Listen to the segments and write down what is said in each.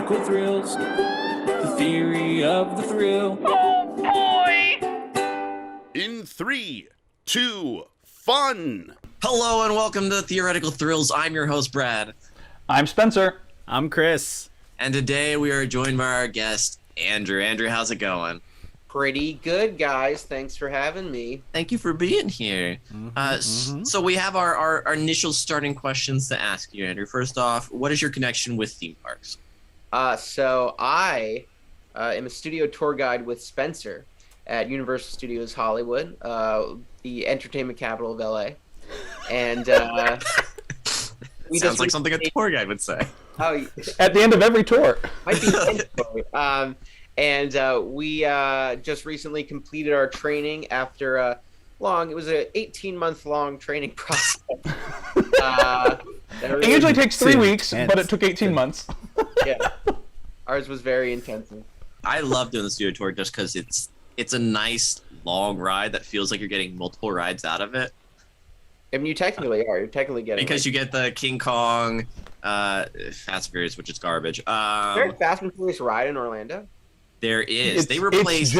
theoretical thrills, the theory of the thrill. Oh boy! In 3, 2, fun! Hello and welcome to Theoretical Thrills. I'm your host, Brad. I'm Spencer. I'm Chris. And today we are joined by our guest, Andrew. Andrew, how's it going? Pretty good, guys. Thanks for having me. Thank you for being here. So we have our initial starting questions to ask you, Andrew. First off, what is your connection with theme parks? So I am a studio tour guide with Spencer at Universal Studios Hollywood, the entertainment capital of LA. And Sounds like something a tour guide would say. Oh, At the end of every tour. might be mandatory. And we just recently completed our training after it was an 18-month long training process. It usually takes 3 weeks, but it took 18 months. Yeah, ours was very intensive. I love doing the studio tour just because it's a nice long ride that feels like you're getting multiple rides out of it. I mean, you technically are. You're technically getting Because you get the King Kong, Fast and Furious, which is garbage. Is there a Fast and Furious ride in Orlando? There is. They replaced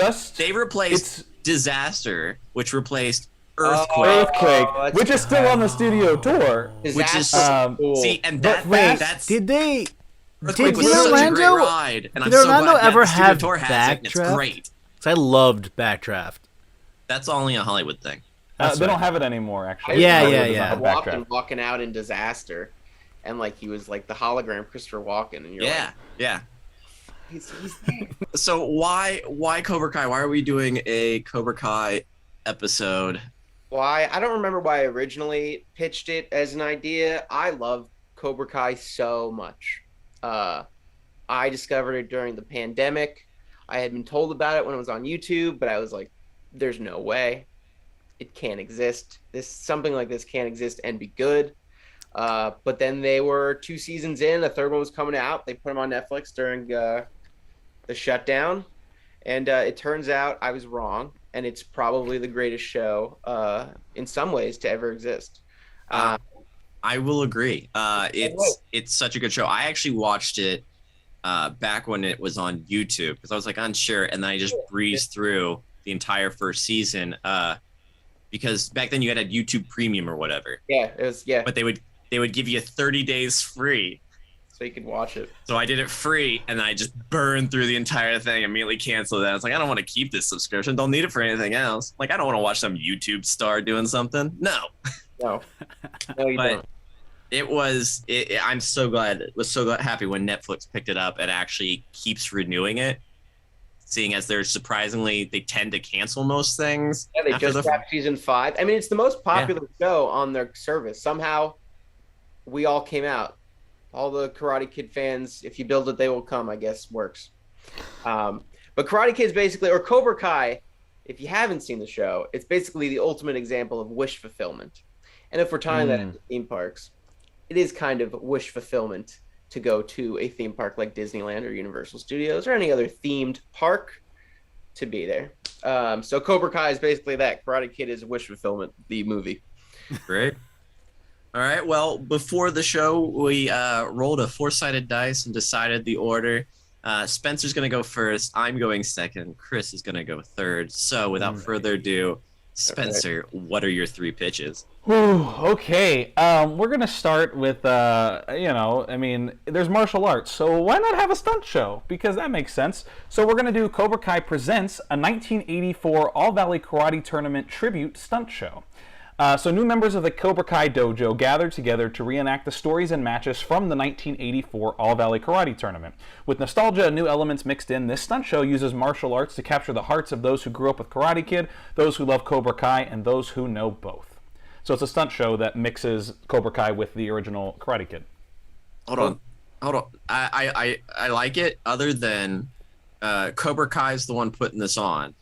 Disaster, which replaced Earthquake. Which is still on the studio tour. Which is cool. see, and But that's Did Earthquake was did such a great Orlando- ride, and I'm did so Orlando glad ever that the studio have tour has it, and it's Backdraft? great. 'Cause I loved Backdraft. That's only a Hollywood thing. They don't have it anymore, actually. Yeah, Hollywood yeah, doesn't yeah. have Backdraft. Walking out in Disaster, and like he was like the hologram Christopher Walken, and you're Yeah. he's there. So why Cobra Kai? Why are we doing a Cobra Kai episode? Why? I don't remember why I originally pitched it as an idea. I love Cobra Kai so much. I discovered it during the pandemic. I had been told about it when it was on YouTube, but I was like, there's no way. It can't exist. Something like this can't exist and be good. But then they were 2 seasons in. A third one was coming out. They put them on Netflix during the shutdown. And it turns out I was wrong. And it's probably the greatest show in some ways to ever exist. I will agree. It's such a good show. I actually watched it back when it was on YouTube because I was like unsure, and then I just breezed through the entire first season because back then you had YouTube Premium or whatever. Yeah, it was But they would give you 30 days free. So you could watch it. So I did it free, and then I just burned through the entire thing, immediately canceled it. I was like, I don't want to keep this subscription. Don't need it for anything else. Like, I don't want to watch some YouTube star doing something. No. No, you don't. I'm so glad. Was so happy when Netflix picked it up and actually keeps renewing it. Seeing as they tend to cancel most things. Yeah, they just wrapped season 5. I mean, it's the most popular show on their service. Somehow, we all came out. All the Karate Kid fans, if you build it, they will come, I guess, works. But Karate Kid's basically, or Cobra Kai, if you haven't seen the show, it's basically the ultimate example of wish fulfillment. And if we're tying that into theme parks, it is kind of wish fulfillment to go to a theme park like Disneyland or Universal Studios or any other themed park to be there. So Cobra Kai is basically that. Karate Kid is wish fulfillment, the movie. Great. All right. Well, before the show, we rolled a 4-sided dice and decided the order. Spencer's going to go first. I'm going second. Chris is going to go third. So without further ado, Spencer, what are your 3 pitches? Okay. We're going to start with, there's martial arts, so why not have a stunt show? Because that makes sense. So we're going to do Cobra Kai Presents, a 1984 All-Valley Karate Tournament tribute stunt show. So new members of the Cobra Kai Dojo gathered together to reenact the stories and matches from the 1984 All-Valley Karate Tournament. With nostalgia and new elements mixed in, this stunt show uses martial arts to capture the hearts of those who grew up with Karate Kid, those who love Cobra Kai, and those who know both. So it's a stunt show that mixes Cobra Kai with the original Karate Kid. Hold on. I like it, other than Cobra Kai is the one putting this on.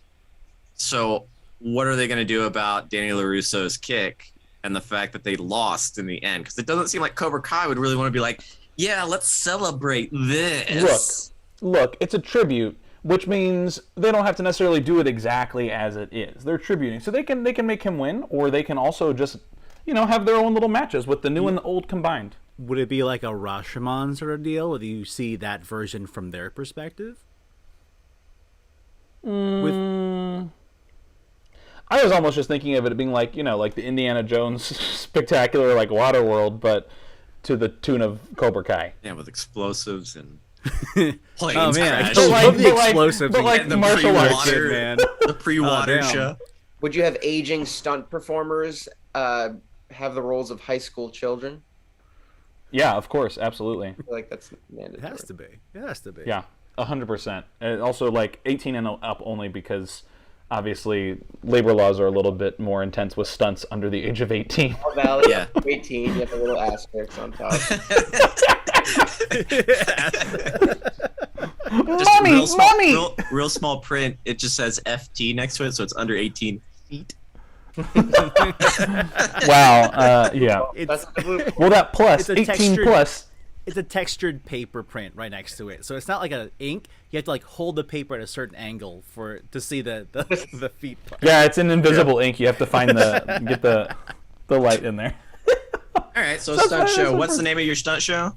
So what are they going to do about Danny Larusso's kick and the fact that they lost in the end? Because it doesn't seem like Cobra Kai would really want to be like, yeah, let's celebrate this. Look, it's a tribute, which means they don't have to necessarily do it exactly as it is. They're tributing, so they can make him win, or they can also just, have their own little matches with the new and the old combined. would it be like a Rashomon sort of deal, where you see that version from their perspective? I was almost just thinking of it being like, like the Indiana Jones spectacular, like Waterworld, but to the tune of Cobra Kai. Yeah, with explosives and planes Oh man, I crash. love the explosives. but like and the martial arts. pre-water, man. the pre-water damn. show. Would you have aging stunt performers have the roles of high school children? Yeah, of course, absolutely. I feel like that's It mandatory. has to be. It has to be. Yeah, 100%. And also, like 18 and up only because obviously labor laws are a little bit more intense with stunts under the age of 18. All valid. Yeah. 18. You have a little asterisk on top. Just Mommy, real small, mommy! real small print. It just says FT next to it, so it's under 18 feet. Wow. Yeah. That's the blue. Well, that plus It's a 18 textured- plus. It's a textured paper print right next to it, so it's not like an ink. You have to like hold the paper at a certain angle to see the feet part. Yeah, it's an invisible ink. You have to find get the light in there. All right, so That's stunt fine, show. that's What's the fine. name of your stunt show?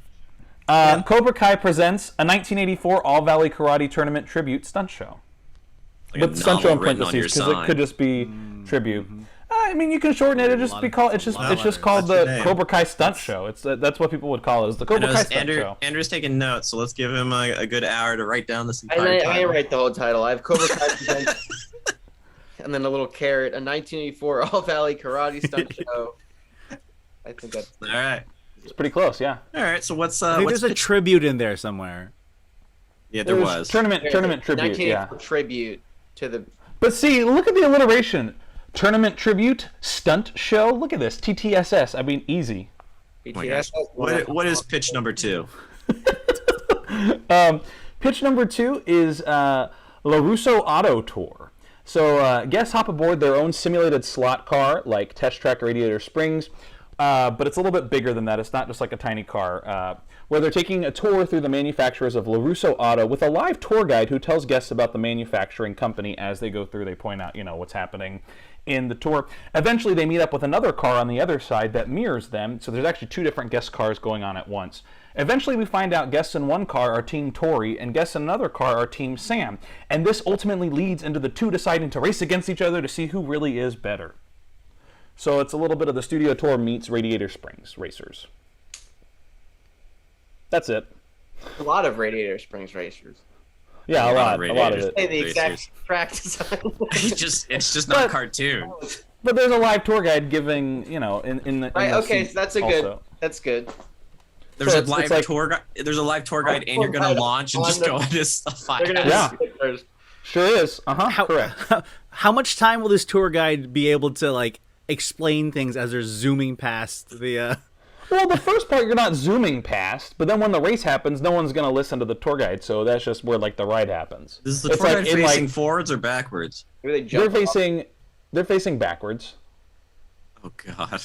Cobra Kai presents a 1984 All Valley Karate Tournament tribute stunt show. Like a With stunt show in novel written on your parentheses because it sign. could just be tribute. I mean, you can shorten it. It just be called. It's just letters. called What's your the name? Cobra Kai stunt show. It's that's what people would call it. Is the Cobra Kai stunt show. Andrew's taking notes, so let's give him a good hour to write down this I entire didn't time. write the whole title. I have Cobra Kai presents, and then a little carrot, a 1984 All Valley Karate Stunt Show. I think that's All right, It's pretty close. Yeah. all right. So what's I think what's there's a tribute in there somewhere. yeah, there There's was. tournament tribute. Yeah. 1984 tribute to the. But see, look at the alliteration. Tournament tribute stunt show. Look at this. TTSS. I mean, easy. Oh my gosh. What is pitch number 2? Pitch number 2 is Larusso Auto Tour. So guests hop aboard their own simulated slot car, like Test Track Radiator Springs, but it's a little bit bigger than that. It's not just like a tiny car. Where they're taking a tour through the manufacturers of Larusso Auto with a live tour guide who tells guests about the manufacturing company as they go through. They point out, what's happening in the tour. Eventually, they meet up with another car on the other side that mirrors them. So there's actually 2 different guest cars going on at once. Eventually, we find out guests in one car are Team Tori and guests in another car are Team Sam. And this ultimately leads into the 2 deciding to race against each other to see who really is better. So it's a little bit of the studio tour meets Radiator Springs racers. That's it. A lot of Radiator Springs racers. Yeah, a lot of Radiators. it. Say the exact Racers. track design. It's just not But- cartoon. But there's a live tour guide giving, in the Right. the Okay. seat So that's a also. good. That's good. There's So a it's live like- tour guide. There's a live tour guide, and you're gonna launch and on just the- go into a They're gonna Yeah. first. Sure is. Correct. How much time will this tour guide be able to like explain things as they're zooming past the? Well, the first part you're not zooming past, but then when the race happens, no one's going to listen to the tour guide, so that's just where like the ride happens. Is the It's tour guide in, facing forwards or backwards? Maybe they they're jump off. facing backwards. Oh God.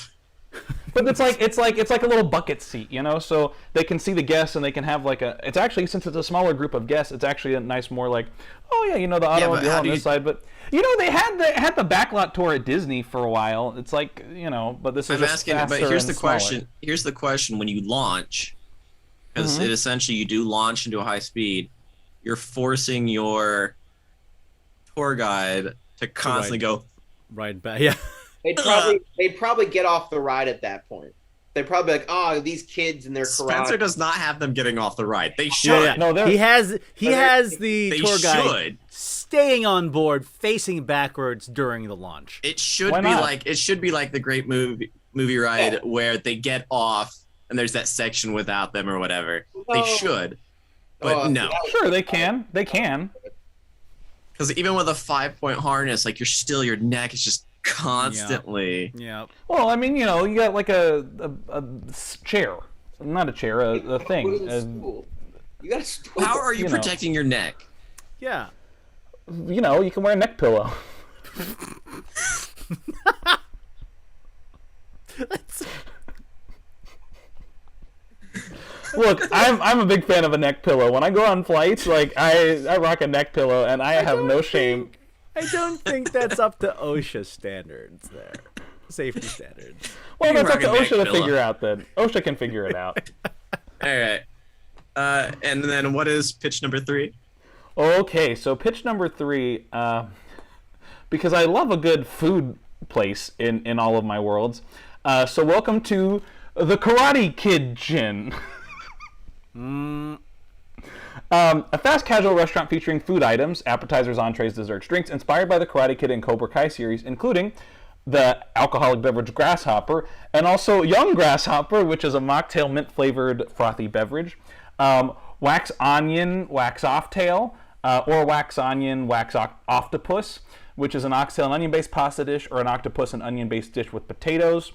But it's like a little bucket seat, so they can see the guests and they can have like it's actually, since it's a smaller group of guests, it's actually a nice more like, oh yeah, the automobile how on do this you- side, but they had the backlot tour at Disney for a while. It's like, but this is I'm just asking, but faster here's and the smaller. question. Here's the question: when you launch, because Mm-hmm. it essentially you do launch into a high speed, you're forcing your tour guide to constantly go. Ride back. Yeah. They'd probably get off the ride at that point. They'd probably be like, oh, these kids and their Spencer karate. does not have them getting off the ride. They should. Yeah. No, they're- he has the They tour guide should. staying on board, facing backwards during the launch. It should Why be not? like the great movie ride where they get off and there's that section without them or whatever. They No. should, but no, Sure, they can. They can. because even with a 5-point harness, like your neck is just constantly. Yeah. Well, I mean, you got like a chair, not a chair, a Put it thing. in school. You got a stool. How are you You know. protecting your neck? Yeah. You can wear a neck pillow. Look, I'm a big fan of a neck pillow. When I go on flights, like I rock a neck pillow, and I have no shame. I don't think that's up to OSHA standards there. Safety standards. Well, that's up to Rocking back OSHA to Villa. figure out. Then OSHA can figure it out. All right. And then what is pitch number 3? Okay, so pitch number 3, because I love a good food place in all of my worlds. So welcome to the Karate Kitchen. A fast casual restaurant featuring food items, appetizers, entrees, desserts, drinks, inspired by the Karate Kid and Cobra Kai series, including the alcoholic beverage Grasshopper, and also Young Grasshopper, which is a mocktail mint-flavored frothy beverage. Wax onion, wax off tail, or wax onion, wax octopus, which is an oxtail and onion-based pasta dish, or an octopus and onion-based dish with potatoes.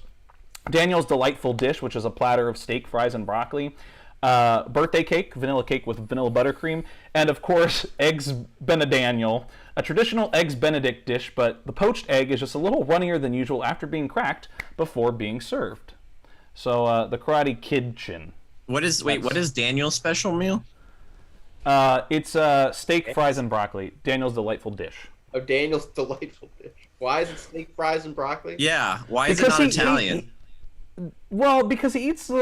Daniel's Delightful Dish, which is a platter of steak, fries, and broccoli. Birthday cake, vanilla cake with vanilla buttercream, and of course, Eggs Benedaniel, a traditional Eggs Benedict dish, but the poached egg is just a little runnier than usual after being cracked before being served. So, the Karate Kitchen. What is Daniel's special meal? It's steak, fries, and broccoli. Daniel's Delightful Dish. Oh, Daniel's Delightful Dish. Why is it steak, fries, and broccoli? Yeah, why is Because it not he- Italian? Well, because he eats in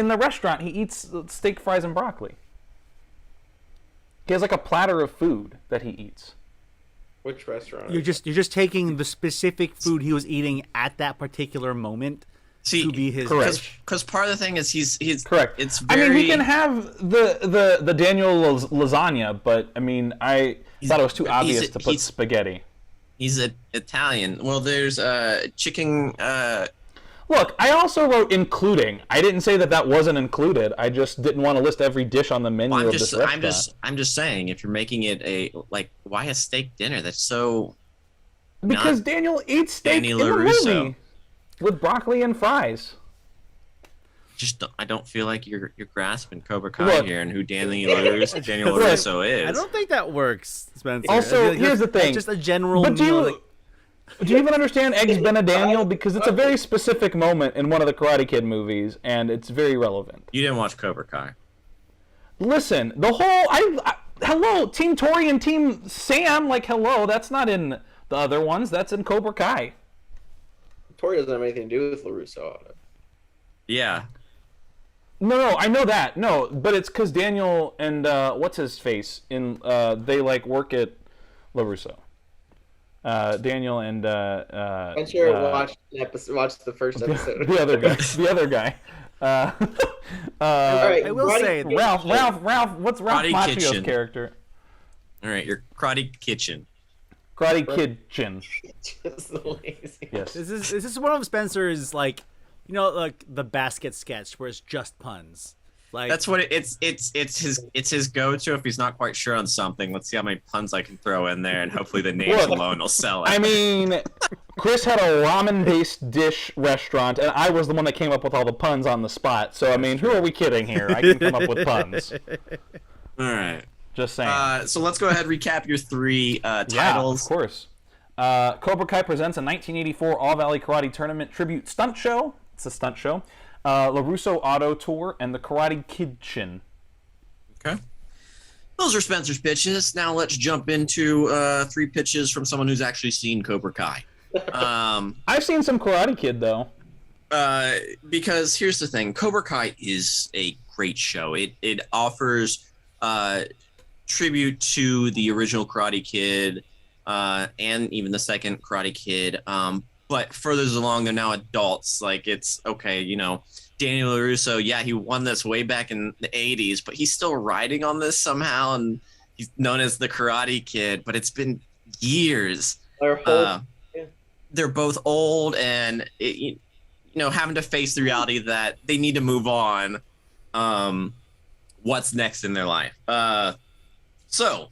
the restaurant, he eats steak, fries, and broccoli. He has like a platter of food that he eats. Which restaurant? You're just taking the specific food he was eating at that particular moment See, to be his correct. dish. because part of the thing is he's Correct. It's very. I mean, he can have the Daniel lasagna, but I mean, I thought it was too obvious to put spaghetti. He's Italian. Well, there's chicken. Look, I also wrote including. I didn't say that wasn't included. I just didn't want to list every dish on the menu Well, of this restaurant. I'm just saying, if you're making it why a steak dinner? That's so. Because not Daniel eats steak Danny in the Larusso. movie with broccoli and fries. I don't feel like you're grasping Cobra Kai Look. here and who Daniel Larusso Look. is. I don't think that works, Spencer. Also, I feel like here's that's- the thing. That's just a general. But do meal, you, do you even understand Eggs Benedaniel? Because it's a very specific moment in one of the Karate Kid movies, and it's very relevant. You didn't watch Cobra Kai. Listen, the whole hello, Team Tori and Team Sam, like hello, that's not in the other ones. That's in Cobra Kai. Tori doesn't have anything to do with Larusso on it. Yeah. No, I know that. No, but it's because Daniel and what's his face in they like work at LaRusso. Daniel and I'm sure watched the first episode. the other guy. All right, I will Roddy- say- Ralph. What's Ralph Karate Macchio's Kitchen. character? All right, your Karate Kitchen. Karate Kitchen. Just the lazy. Yes. This is one of Spencer's like the basket sketch where it's just puns. Like That's what it's his go-to if he's not quite sure on something. Let's see how many puns I can throw in there, and hopefully the names Look, alone will sell it. I mean, Chris had a ramen-based dish restaurant, and I was the one that came up with all the puns on the spot. So, I mean, who are we kidding here? I can come up with puns. All right. Just saying. So let's go ahead and recap your 3 Yeah, titles. of course. Cobra Kai presents a 1984 All Valley Karate Tournament tribute stunt show. It's a stunt show. LaRusso Auto Tour and the Karate Kitchen. Okay. Those are Spencer's pitches. Now let's jump into 3 pitches from someone who's actually seen Cobra Kai. I've seen some Karate Kid, though. Because here's the thing, Cobra Kai is a great show. It offers tribute to the original Karate Kid and even the second Karate Kid. But further along, they're now adults. Like, it's okay, Daniel LaRusso, yeah, he won this way back in the 80s, but he's still riding on this somehow, and he's known as the Karate Kid, but it's been years. They're both old, and having to face the reality that they need to move on. What's next in their life? So,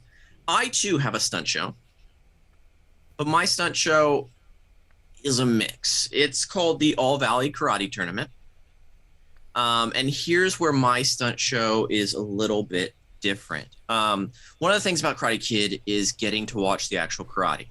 I too have a stunt show, but my stunt show is a mix. It's called the All Valley Karate Tournament. And here's where my stunt show is a little bit different. One of the things about Karate Kid is getting to watch the actual karate.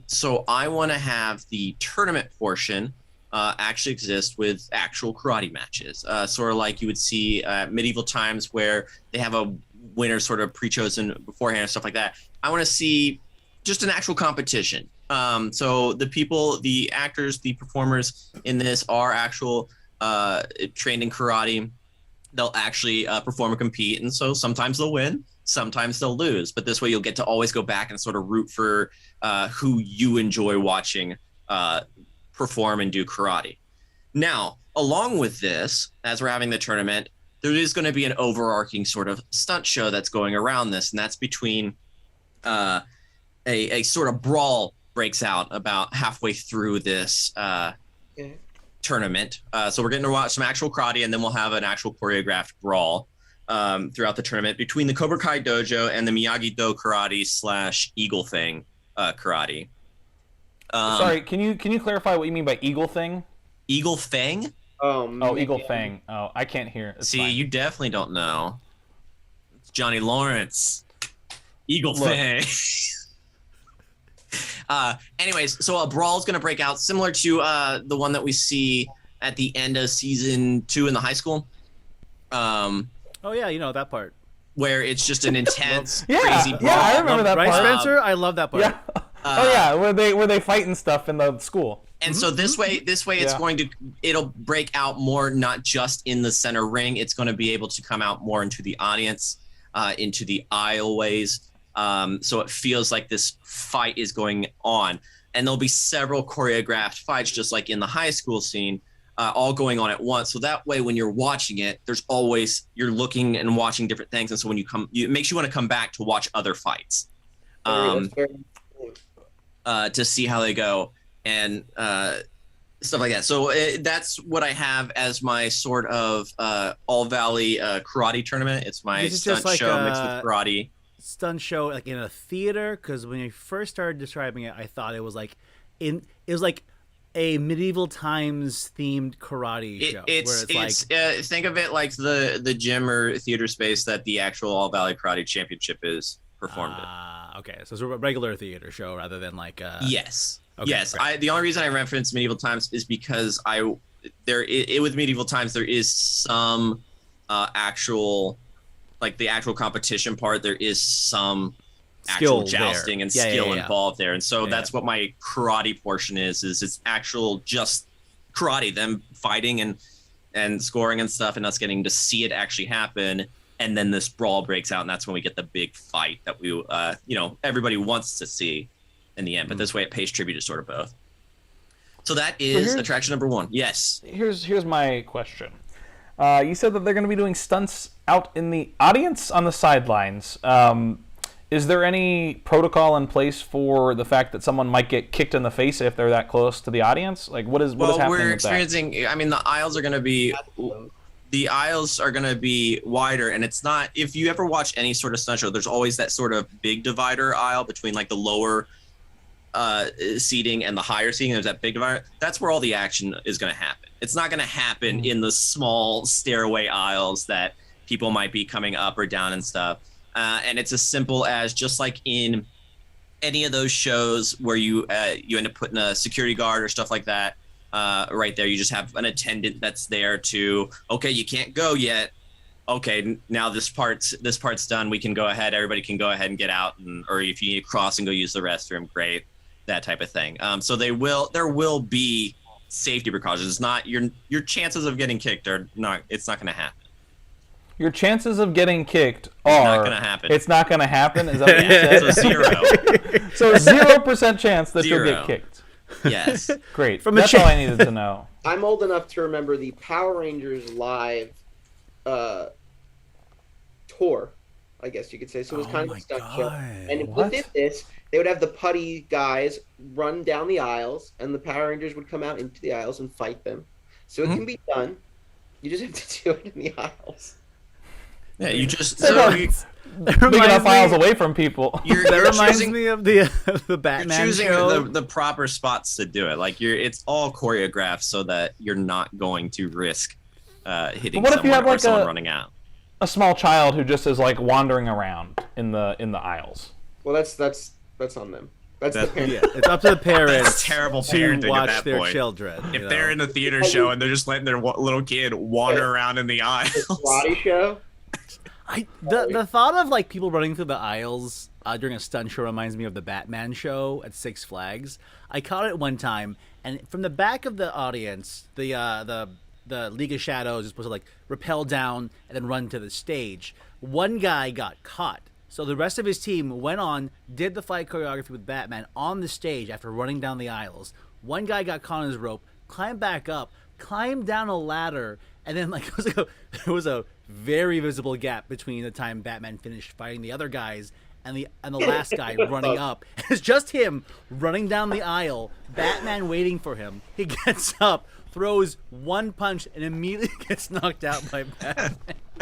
So I want to have the tournament portion actually exist with actual karate matches. Sort of like you would see medieval times where they have a winner sort of pre-chosen beforehand and stuff like that. I want to see just an actual competition. So the actors, the performers in this are actual trained in karate. They'll actually perform and compete, and so sometimes they'll win, sometimes they'll lose. But this way, you'll get to always go back and sort of root for who you enjoy watching perform and do karate. Now, along with this, as we're having the tournament, there is going to be an overarching sort of stunt show that's going around this, and that's between a sort of brawl breaks out about halfway through this tournament. So we're getting to watch some actual karate, and then we'll have an actual choreographed brawl throughout the tournament between the Cobra Kai Dojo and the Miyagi-Do karate / Eagle Thing karate. Sorry, can you clarify what you mean by Eagle Thing? Eagle Fang? Oh, Eagle Fang. Oh, I can't hear. It's See, fine. you definitely don't know. It's Johnny Lawrence. Eagle Fang. Anyways, so a brawl is going to break out similar to the one that we see at the end of season 2 in the high school. Oh yeah, you know that part. Where it's just an intense, Yeah, crazy brawl. yeah, I remember that Right, part. Spencer? I love that part. Yeah. Oh yeah, where they fight and stuff in the school. And so this way it'll break out more, not just in the center ring. It's going to be able to come out more into the audience, into the aisleways. So it feels like this fight is going on. And there'll be several choreographed fights, just like in the high school scene, all going on at once. So that way, when you're watching it, you're looking and watching different things. And so when it makes you want to come back to watch other fights, to see how they go. And stuff like that. So that's what I have as my sort of All Valley karate tournament. It's my stunt show mixed with karate. Stunt show like in a theater, because when you first started describing it, I thought it was like a medieval times themed karate show. Think of it like the gym or theater space that the actual All Valley Karate Championship is performed in. Okay, so it's a regular theater show rather than like yes. Okay, yes, the only reason I reference medieval times is because with medieval times there is some actual, like the actual competition part. There is some actual jousting and skill involved there, and so that's what my karate portion is. It's actual just karate, them fighting and scoring and stuff, and us getting to see it actually happen. And then this brawl breaks out, and that's when we get the big fight that we everybody wants to see in the end, but this way it pays tribute to sort of both. So that is attraction number 1. Yes. Here's my question. You said that they're going to be doing stunts out in the audience on the sidelines. Is there any protocol in place for the fact that someone might get kicked in the face if they're that close to the audience? Like, what is happening we're with that? experiencing. I mean, the aisles are going to be wider, and it's not. If you ever watch any sort of stunt show, there's always that sort of big divider aisle between like the lower seating and the higher seating. There's that big divider. That's where all the action is going to happen. It's not going to happen in the small stairway aisles that people might be coming up or down and stuff. And it's as simple as, just like in any of those shows where you end up putting a security guard or stuff like that right there. You just have an attendant that's there to, okay, you can't go yet. Okay, now this part's done. We can go ahead. Everybody can go ahead and get out, or if you need to cross and go use the restroom, great. That type of thing. So there will be safety precautions. It's not your chances of getting kicked are not. It's not going to happen. Your chances of getting kicked are not going to happen. It's not going to happen. Is that what you said? So 0. So 0% chance that you'll 0. get kicked. Yes. Great. That's all I needed to know. I'm old enough to remember the Power Rangers live tour, I guess you could say. So it was kind of a stunt show. And within this, they would have the putty guys run down the aisles, and the Power Rangers would come out into the aisles and fight them. So it can be done. You just have to do it in the aisles. Yeah, you just big enough aisles away from people. That reminds me of the Batman You're choosing show. the proper spots to do it. Like it's all choreographed so that you're not going to risk hitting someone or someone running out. A small child who just is like wandering around in the aisles. Well, that's on them. That's the parents. Yeah, it's up to the parents. That's terrible parenting to watch at that their point. children. If they're in a theater show and they're just letting their little kid wander around in the aisles. Karate show. The thought of like people running through the aisles during a stunt show reminds me of the Batman show at Six Flags. I caught it one time, and from the back of the audience, the League of Shadows is supposed to like rappel down and then run to the stage. One guy got caught. So the rest of his team went on, did the fight choreography with Batman on the stage after running down the aisles. One guy got caught on his rope, climbed back up, climbed down a ladder, and then like there was a very visible gap between the time Batman finished fighting the other guys and the last guy running up. It's just him running down the aisle, Batman waiting for him. He gets up, throws one punch, and immediately gets knocked out by Batman.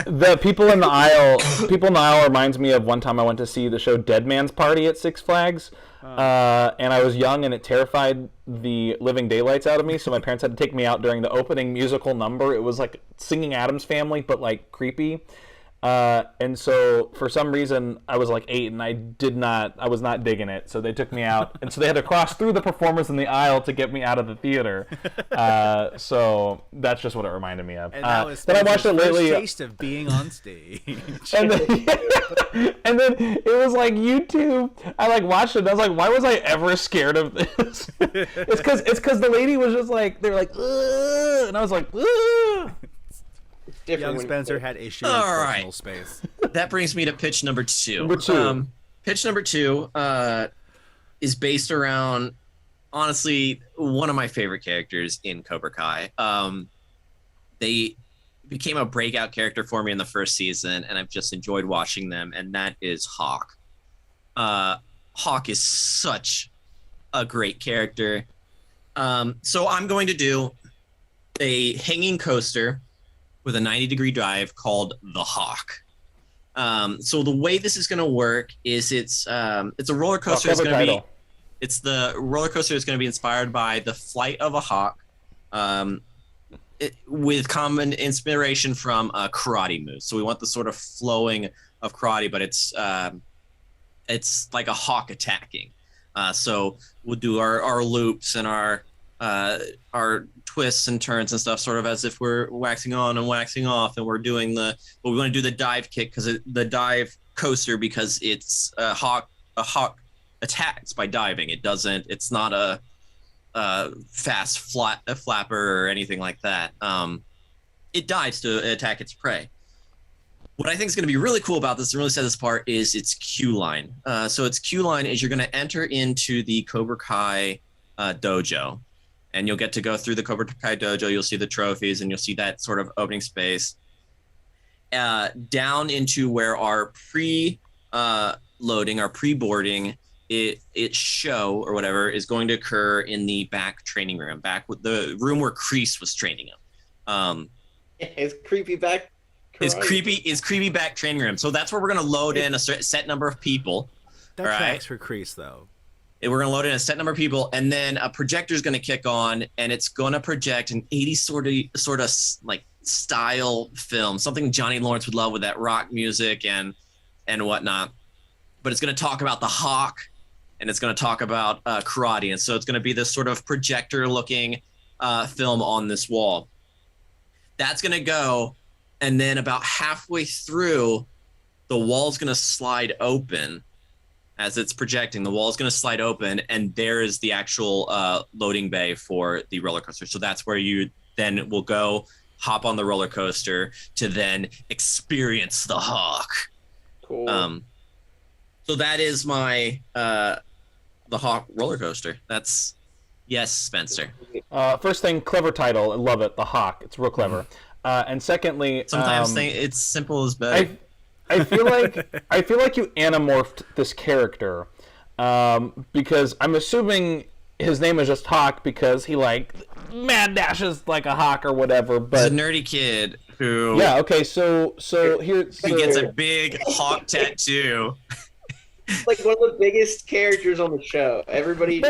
The people in the aisle reminds me of one time I went to see the show Dead Man's Party at Six Flags, and I was young and it terrified the living daylights out of me, so my parents had to take me out during the opening musical number. It was like Singing Addams Family, but like creepy. And so for some reason I was like 8 and I was not digging it. So they took me out, and so they had to cross through the performers in the aisle to get me out of the theater. So that's just what it reminded me of. And that was then I watched it lately. First taste of being on stage. and then it was like YouTube. I like watched it and I was like, why was I ever scared of this? it's because the lady was just like, they were like, ugh, and I was like, ugh. Young Spencer had issues with personal space. That brings me to pitch number 2. Pitch number 2 is based around, honestly, one of my favorite characters in Cobra Kai. They became a breakout character for me in the first season, and I've just enjoyed watching them, and that is Hawk. Hawk is such a great character. So I'm going to do a hanging coaster with a 90-degree dive called the Hawk. So the way this is going to work is it's a roller coaster. It's the roller coaster is going to be inspired by the flight of a hawk, with common inspiration from karate moves. So we want the sort of flowing of karate, but it's like a hawk attacking. So we'll do our loops and our twists and turns and stuff, sort of as if we're waxing on and waxing off, and we want to do the dive kick the dive coaster because it's a hawk attacks by diving. It's not a fast flapper or anything like that. It dives to attack its prey. What I think is going to be really cool about this and really set this apart is its Q line. So its Q line is you're going to enter into the Cobra Kai dojo, and you'll get to go through the Cobra Kai dojo. You'll see the trophies, and you'll see that sort of opening space. Down into where our pre-loading, our pre-boarding, it show or whatever is going to occur in the back training room, back with the room where Kreese was training him. His creepy back. His creepy back training room. So that's where we're going to load in a set number of people. That tracks for Kreese, though. And we're going to load in a set number of people, and then a projector is going to kick on, and it's going to project an 80s sort of like style film, something Johnny Lawrence would love with that rock music and whatnot. But it's going to talk about the Hawk, and it's going to talk about karate, and so it's going to be this sort of projector-looking film on this wall. That's going to go, and then about halfway through, the wall's going to slide open. As it's projecting, the wall is going to slide open, and there is the actual loading bay for the roller coaster. So that's where you then will go hop on the roller coaster to then experience the Hawk. Cool. So that is my the Hawk roller coaster. That's yes, Spencer. First thing, clever title. I love it. The Hawk. It's real clever. And secondly, sometimes it's simple as better. I feel like you anamorphed this character, because I'm assuming his name is just Hawk because he like mad dashes like a hawk or whatever. But he's a nerdy kid who so he gets a big hawk tattoo. Like one of the biggest characters on the show. Everybody.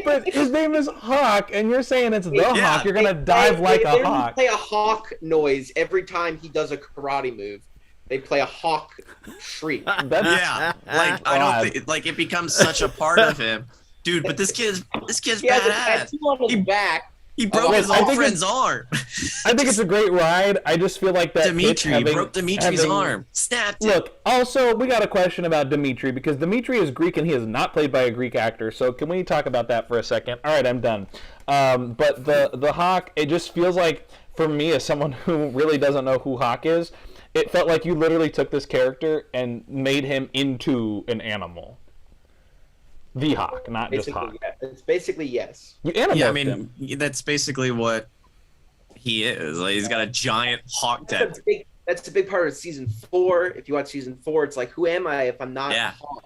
But his name is Hawk, and you're saying it's the Hawk. You're gonna dive like a hawk. They play a hawk noise every time he does a karate move. They play a hawk shriek. I don't think like it becomes such a part of him, dude. But this kid's He has a badass. tattoo on his back He broke his old friend's arm. I think it's a great ride. I just feel like that Dimitri broke Dimitri's arm. Snapped it. Look, also, we got a question about Dimitri, because Dimitri is Greek and he is not played by a Greek actor. So can we talk about that for a second? All right, I'm done. But the Hawk, it just feels like, for me, as someone who really doesn't know who Hawk is, it felt like you literally took this character and made him into an animal. The Hawk, not Basically, just Hawk. yeah. It's basically yes. You animorphed Yeah, I mean, him. that's basically what he is. Like, he's got a giant hawk tattoo. That's a big part of season 4. If you watch season 4, it's like, who am I if I'm not Yeah. a hawk?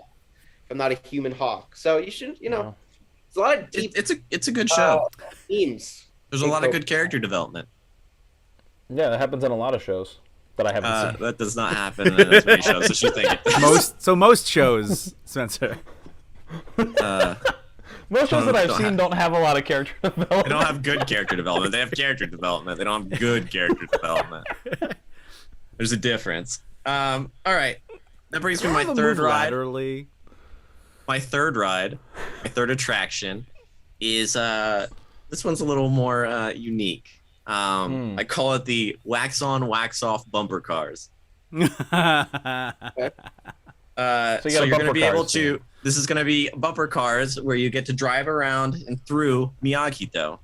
If I'm not a human hawk. So you should, Yeah. it's a lot of deep It's a good show. themes. There's a lot of good character development. Yeah, that happens in a lot of shows that I haven't seen. That does not happen in as many shows as you think it does. Most shows, Spencer. Most shows that I've seen don't have a lot of character development. They don't have good character development. They have character development. They don't have good character development. There's a difference. All right. That brings me to my third ride. Laterally. My third attraction is this one's a little more unique. I call it the wax on, wax off bumper cars. So you're going to be able to. This is going to be bumper cars where you get to drive around and through Miyagi-Do.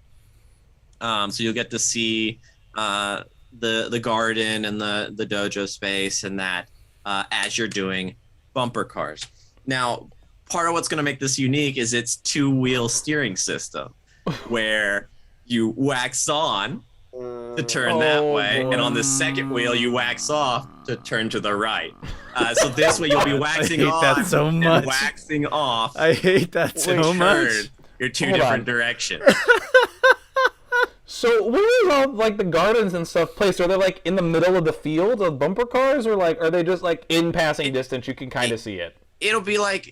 So you'll get to see the garden and the dojo space and that as you're doing bumper cars. Now, part of what's going to make this unique is its 2-wheel steering system, where you wax on to turn that way, and on the second wheel you wax off to turn to the right. So this way you'll be waxing on that so and much. waxing off. I hate that so much. Your two Hold different on. directions. So where is all like the gardens and stuff placed? Are they like in the middle of the field of bumper cars, or like are they just like in passing distance? You can kind of see it. It'll be like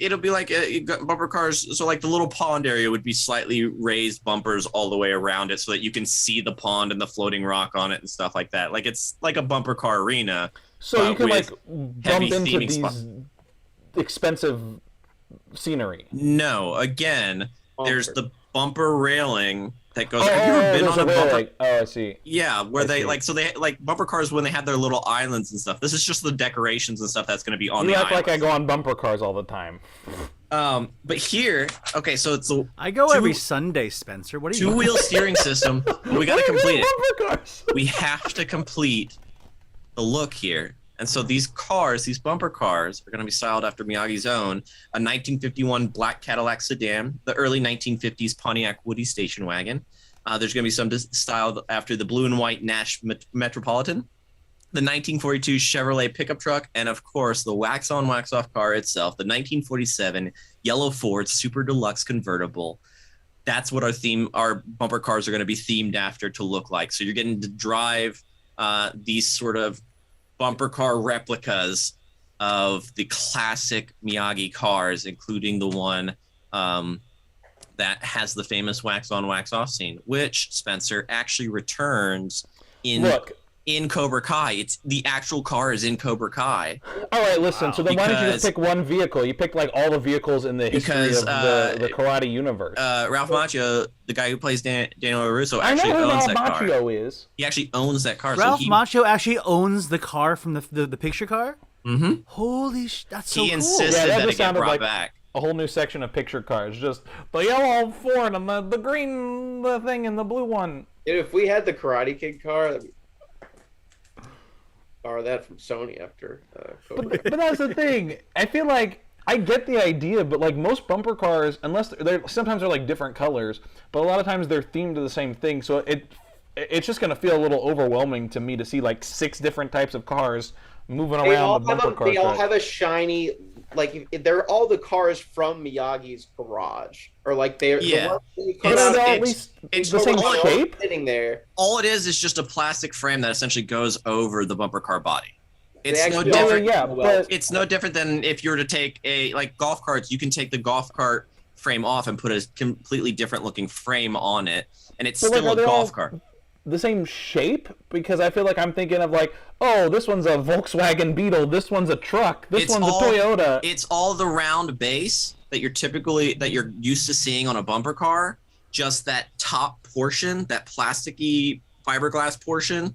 bumper cars. So like the little pond area would be slightly raised bumpers all the way around it, so that you can see the pond and the floating rock on it and stuff like that. Like it's like a bumper car arena. So you can like heavy bump into theming these spots. expensive scenery. No, again, there's the bumper railing that goes. Oh, have you ever been there's on a bumper? like, oh, I see. Yeah, where I they see. like, so they like bumper cars when they have their little islands and stuff. This is just the decorations and stuff that's going to be on You the act like I islands. go on bumper cars all the time. But here, okay, so it's a I go every Sunday, Spencer. What are you? 2-wheel steering system. We got to complete it. Bumper cars. We have to complete the look here. And so these cars, these bumper cars, are going to be styled after Miyagi's own, a 1951 black Cadillac sedan, the early 1950s Pontiac Woody station wagon. There's going to be some styled after the blue and white Nash Metropolitan, the 1942 Chevrolet pickup truck, and of course the wax-on, wax-off car itself, the 1947 yellow Ford Super Deluxe convertible. That's what our bumper cars are going to be themed after to look like. So you're getting to drive these sort of bumper car replicas of the classic Miyagi cars, including the one that has the famous wax on, wax off scene, which Spencer actually returns in Cobra Kai. It's the actual car is in Cobra Kai. All right, listen. So then why don't you just Because- pick one vehicle? You pick like all the vehicles in the history Because, of the karate universe. Ralph Macchio, the guy who plays Daniel Larusso, I know actually who owns Ralph that car. Macchio is. He actually owns that car. Ralph so he, Macchio actually owns the car from the picture car. Mhm. Holy that's so He cool. insisted Yeah, that that just it get sounded brought like- back. A whole new section of picture cars, just the yellow Ford and the green thing and the blue one. Dude, if we had the Karate Kid car, that'd be... borrow that from Sony after Cobra Kai. But that's the thing. I feel like I get the idea, but like most bumper cars, unless sometimes they're like different colors, but a lot of times they're themed to the same thing. So it's just gonna feel a little overwhelming to me to see like 6 different types of cars moving around the bumper car. They all have a shiny, like they're all the cars from Miyagi's garage, or like they're Yeah. the ones that you But come are out they all at it's- least it's the same all- shape? sitting there. All it is just a plastic frame that essentially goes over the bumper car body. It's no actually- different. Yeah, but It's no different than if you were to take like golf carts. You can take the golf cart frame off and put a completely different looking frame on it, and it's But, like, still are a they golf all- cart. the same shape, because I feel like I'm thinking of like, oh, this one's a Volkswagen Beetle, this one's a truck, this It's one's all- a Toyota. It's all the round base that you're used to seeing on a bumper car, just that top portion, that plasticky fiberglass portion,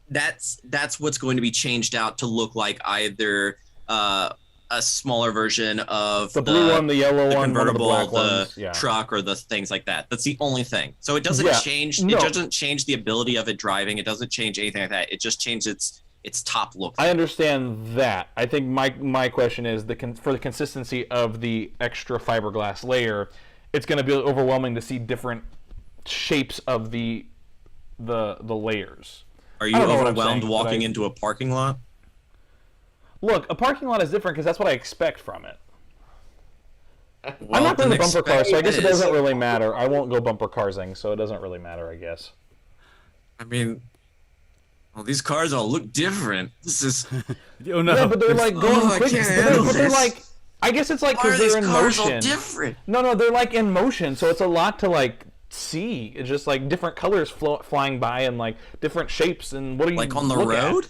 that's what's going to be changed out to look like either a smaller version of the blue one, the yellow one, convertible, one of the black the ones. Yeah. truck, or the things like that. That's the only thing. So it doesn't change. No. It doesn't change the ability of it driving. It doesn't change anything like that. It just changes its top look. I understand that. I think my question is for the consistency of the extra fiberglass layer, it's going to be overwhelming to see different shapes of the layers. Are you overwhelmed walking into a parking lot? Look, a parking lot is different because that's what I expect from it. Well, I'm not going to then bumper cars, so I guess it doesn't really expect- matter. I won't go bumper carsing, so it doesn't really matter, I guess. I mean, well, these cars all look different. This is. Oh no! Yeah, but they're like going Oh, I quick. can't But handle they're this. like, I guess it's like Why are because these they're in cars all motion. different? No, they're like in motion, so it's a lot to like see. It's just like different colors flying by and like different shapes. And what are you Like on the look at? road?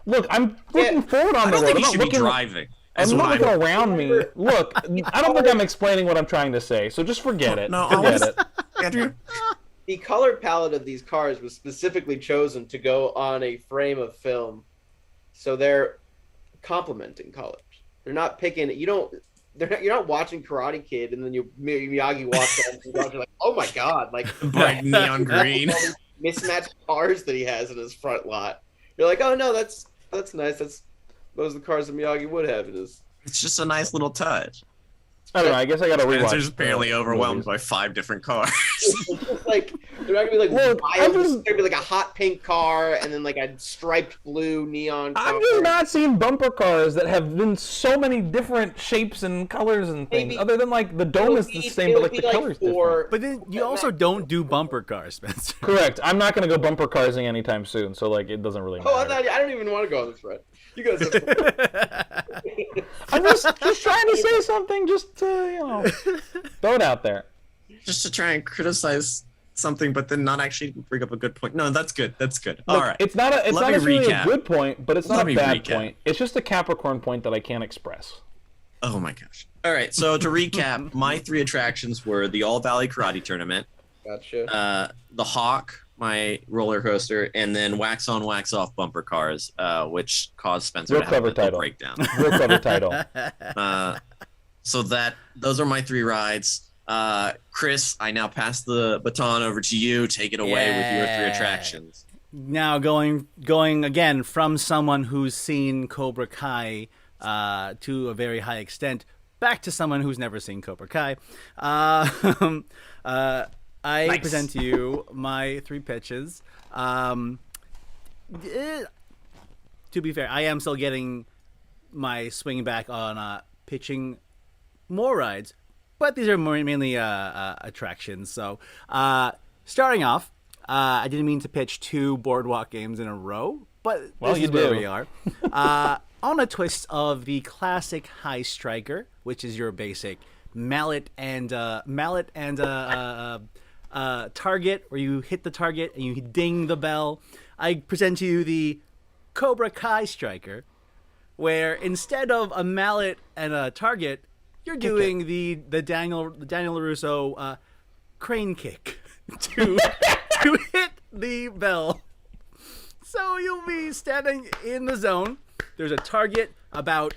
Look, I'm looking forward on I the don't road. think I'm you not should be looking. driving. I'm That's not what looking around me. Look, I don't think I'm explaining what I'm trying to say. So just forget it. No, Forget it. Andrew. The color palette of these cars was specifically chosen to go on a frame of film, so they're complementing colors. They're not picking. You're not watching Karate Kid and then Miyagi walks on and you're like, oh my god, like Bright neon green. all these mismatched cars that he has in his front lot. You're like, oh no, that's nice. Those are the cars that Miyagi would have in his. It's just a nice little touch. I don't know. I guess I gotta rewatch. Spencer's apparently overwhelmed movies. by 5 different cars. It's just like they're not gonna be like Look, wild. I'm just- They're gonna be like a hot pink car and then like a striped blue neon car. I've just not seen bumper cars that have been so many different shapes and colors and things. Maybe- Other than like the dome is the same, but like the colors different. But then you also don't do bumper cars, Spencer. Correct. I'm not gonna go bumper carsing anytime soon, so like it doesn't really matter. Oh, I don't even want to go on this ride. You guys. I'm just trying to say something, just to throw it out there. Just to try and criticize something, but then not actually bring up a good point. No, that's good. That's good. All Look, right. It's not Let me necessarily recap. a good point, but it's Let not me a bad recap. point. It's just a Capricorn point that I can't express. Oh my gosh. All right. So to recap, my 3 attractions were the All Valley Karate Tournament, Gotcha. the Hawk, my roller coaster, and then wax on, wax off bumper cars, which caused Spencer Real to have a clever mental title. breakdown. Real clever title. So those are my 3 rides. Chris, I now pass the baton over to you. Take it away with your 3 attractions. Now going again from someone who's seen Cobra Kai to a very high extent, back to someone who's never seen Cobra Kai. I present to you my 3 pitches. To be fair, I am still getting my swing back on pitching more rides, but these are mainly attractions. So starting off, I didn't mean to pitch 2 boardwalk games in a row, but Well, this you is where do. we are. On a twist of the classic High Striker, which is your basic mallet and target, where you hit the target and you ding the bell. I present to you the Cobra Kai Striker, where instead of a mallet and a target, you're doing the Daniel Larusso crane kick to hit the bell. So you'll be standing in the zone. There's a target about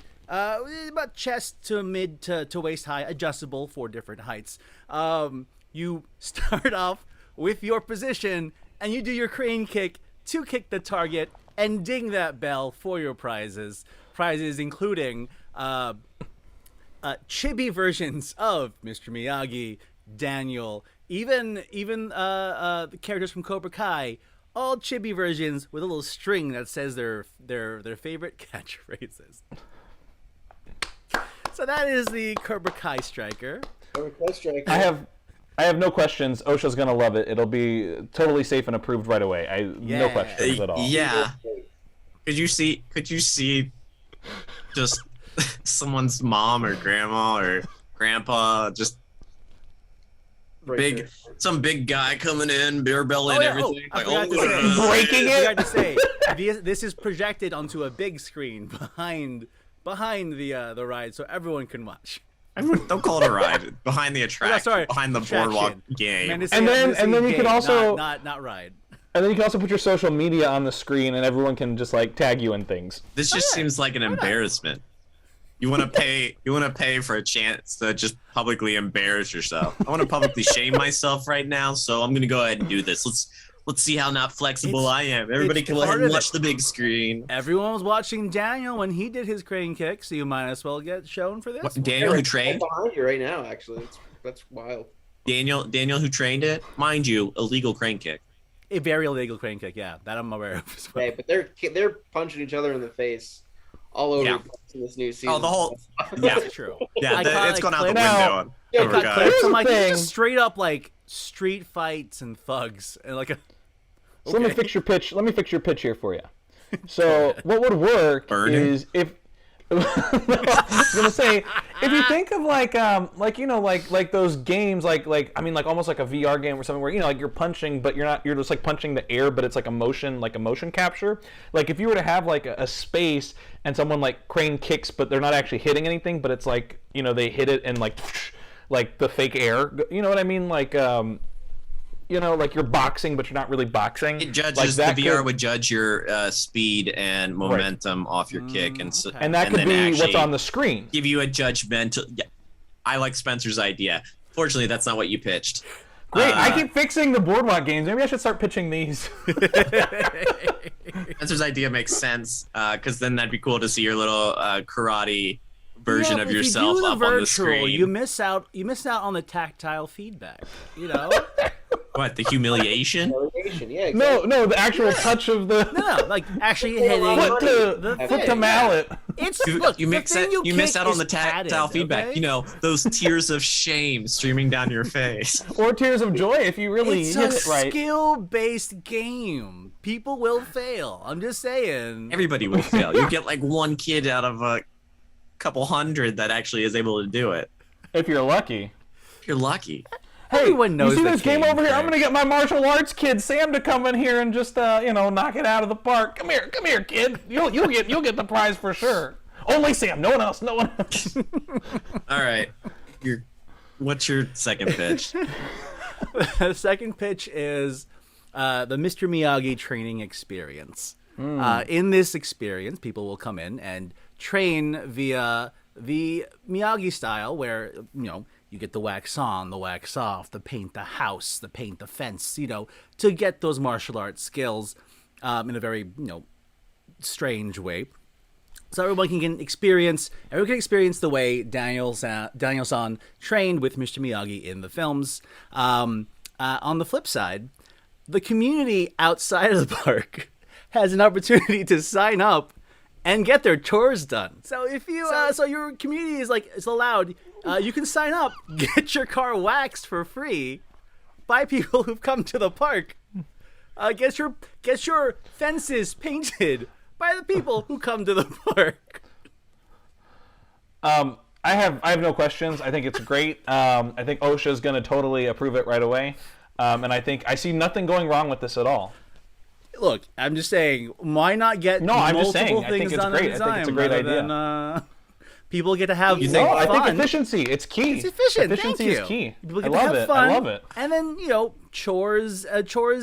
chest to mid to waist high, adjustable for different heights. You start off with your position and you do your crane kick to kick the target and ding that bell for your prizes. Prizes including chibi versions of Mr. Miyagi, Daniel, even the characters from Cobra Kai, all chibi versions with a little string that says their favorite catchphrases. So that is the Cobra Kai Striker. I have no questions. OSHA's gonna love it. It'll be totally safe and approved right away. No questions at all. Yeah. Could you see just someone's mom or grandma or grandpa just some big guy coming in, beer belly and everything. I Like, forgot to say. Breaking I it? forgot to say, this is projected onto a big screen behind the ride, so everyone can watch. Don't call it a ride. Behind the attraction, sorry, behind the attraction. boardwalk game. Man, And then you could also not ride. And then you can also put your social media on the screen, and everyone can just like tag you in things. This just seems like an embarrassment. You want to pay for a chance to just publicly embarrass yourself. I want to publicly shame myself right now, so I'm gonna go ahead and do this. Let's see how not flexible I am. Everybody can let him watch the big screen. Everyone was watching Daniel when he did his crane kick, so you might as well get shown for this. What, Daniel who trained? I'm behind you right now, actually. That's wild. Daniel who trained it, mind you, illegal crane kick. A very illegal crane kick, yeah, that I'm aware of as well. Okay, but they're punching each other in the face all over in this new season. Oh, the whole That's true. Yeah, it's gone out the Now- window. I Cobra got Kai. clips. I'm like, Here's the it's just thing. straight up like street fights and thugs and like a. So let me fix your pitch. Let me fix your pitch here for you. So what would work Burning? is if no, I was gonna say if you think of like those games like almost like a VR game or something where like you're punching but you're just like punching the air but it's like a motion capture. Like if you were to have like a space and someone like crane kicks but they're not actually hitting anything but it's like they hit it and like the fake air. You know what I mean? Like like you're boxing, but you're not really boxing. It judges like the VR would judge your speed and momentum off your kick, and that could then be what's actually on the screen. give you a judgmental. Yeah, I like Spencer's idea. Fortunately, that's not what you pitched. Great, I keep fixing the boardwalk games. Maybe I should start pitching these. Spencer's idea makes sense because then that'd be cool to see your little karate version of yourself up on the screen. You miss out on the tactile feedback. What, the humiliation? Relegation, yeah, exactly. No, the actual touch of the No, like actually hitting foot to mallet. It's You, look, you the miss thing it. you You miss kick out on is the tactile padded, feedback. okay? Those tears of shame streaming down your face. Or tears of joy if you really It's hit a it right. skill-based game. People will fail. I'm just saying. Everybody will fail. You get like one kid out of a couple hundred that actually is able to do it. If you're lucky. If you're lucky. Hey, Everyone knows you see the this game game over here? I'm trick. gonna get my martial arts kid Sam to come in here and just knock it out of the park. Come here, kid. You'll get the prize for sure. Only Sam, no one else. All right. What's your second pitch? The second pitch is the Mr. Miyagi training experience. In this experience, people will come in and train via the Miyagi style, where you get the wax on, the wax off, the paint the house, the paint the fence, to get those martial arts skills in a very strange way. So everyone can experience the way Daniel-san trained with Mr. Miyagi in the films. On the flip side, the community outside of the park has an opportunity to sign up and get their chores done. So if you, so your community is allowed, you can sign up, get your car waxed for free by people who've come to the park. Get your fences painted by the people who come to the park. I have no questions. I think it's great. I think OSHA's gonna totally approve it right away. And I see nothing going wrong with this at all. Look, I'm just saying, why not get multiple things I think it's done great. at a I think it's a time great rather idea. than, people get to have No, I think fun. efficiency. It's key. It's efficient. Efficiency Thank you. is key. People I get love to have it. fun, I love it. And then chores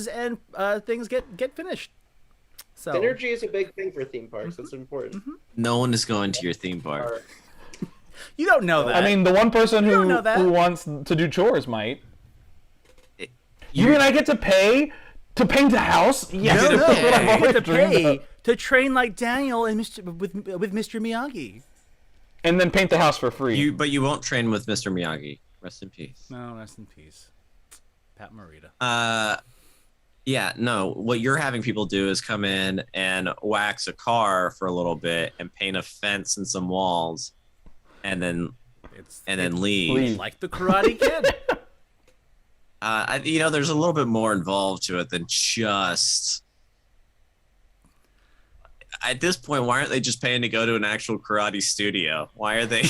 and things get finished. So Synergy is a big thing for theme parks. That's important. No one is going to your theme park. you don't know that. I mean, the one person don't know that. who wants to do chores might. You mean I get to pay to paint a house? Yes, No, that's what I've you always get to dreamed pay of. to train like Daniel and with Mr. Miyagi. And then paint the house for free. But you won't train with Mr. Miyagi. Rest in peace. No, rest in peace, Pat Morita. Yeah, no. What you're having people do is come in and wax a car for a little bit and paint a fence and some walls, and then leave. Like the Karate Kid. There's a little bit more involved to it than just. At this point, why aren't they just paying to go to an actual karate studio? Why are they?